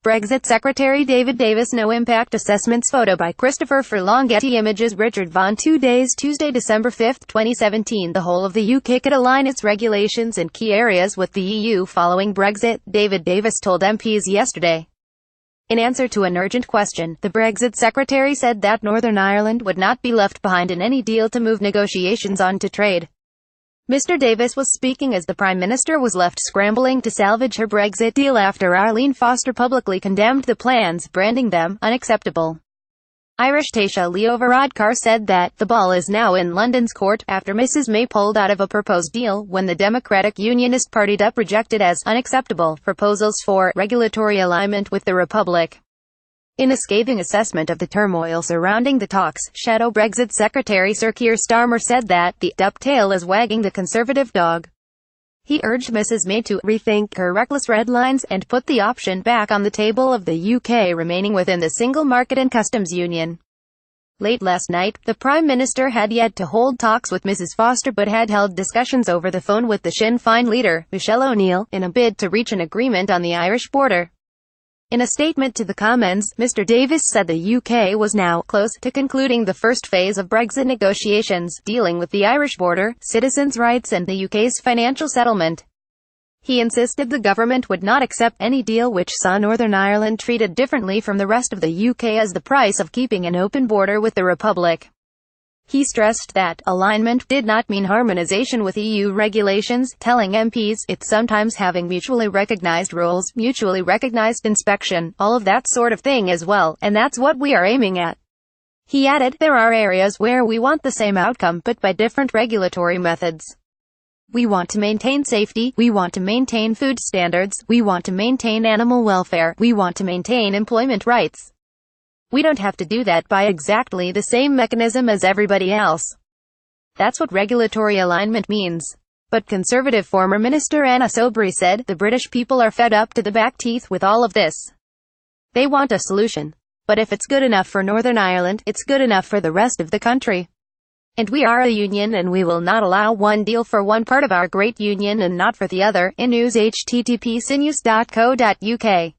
Brexit Secretary David Davis. No impact assessments. Photo by Christopher FurlongGetty. Images Richard Vaughan. 2 days Tuesday, December 5, 2017. The whole of the UK could align its regulations in key areas with the EU following Brexit, David Davis told MPs yesterday. In answer to an urgent question, the Brexit Secretary said that Northern Ireland would not be left behind in any deal to move negotiations on to trade. Mr. Davis was speaking as the Prime Minister was left scrambling to salvage her Brexit deal after Arlene Foster publicly condemned the plans, branding them unacceptable. Irish Taoiseach Leo Varadkar said that the ball is now in London's court after Mrs May pulled out of a proposed deal when the Democratic Unionist Party DUP rejected as unacceptable proposals for regulatory alignment with the Republic. In a scathing assessment of the turmoil surrounding the talks, Shadow Brexit Secretary Sir Keir Starmer said that the DUP tail is wagging the Conservative dog. He urged Mrs May to rethink her reckless red lines and put the option back on the table of the UK remaining within the single market and customs union. Late last night, the Prime Minister had yet to hold talks with Mrs Foster but had held discussions over the phone with the Sinn Féin leader, Michelle O'Neill, in a bid to reach an agreement on the Irish border. In a statement to the Commons, Mr Davis said the UK was now close to concluding the first phase of Brexit negotiations, dealing with the Irish border, citizens' rights and the UK's financial settlement. He insisted the government would not accept any deal which saw Northern Ireland treated differently from the rest of the UK as the price of keeping an open border with the Republic. He stressed that alignment did not mean harmonization with EU regulations, telling MPs it's sometimes having mutually recognized rules, mutually recognized inspection, all of that sort of thing as well, and that's what we are aiming at. He added, there are areas where we want the same outcome but by different regulatory methods. We want to maintain safety, we want to maintain food standards, we want to maintain animal welfare, we want to maintain employment rights. We don't have to do that by exactly the same mechanism as everybody else. That's what regulatory alignment means. But Conservative former Minister Anna Soubry said, the British people are fed up to the back teeth with all of this. They want a solution. But if it's good enough for Northern Ireland, it's good enough for the rest of the country. And we are a union and we will not allow one deal for one part of our great union and not for the other. In news http://sinews.co.uk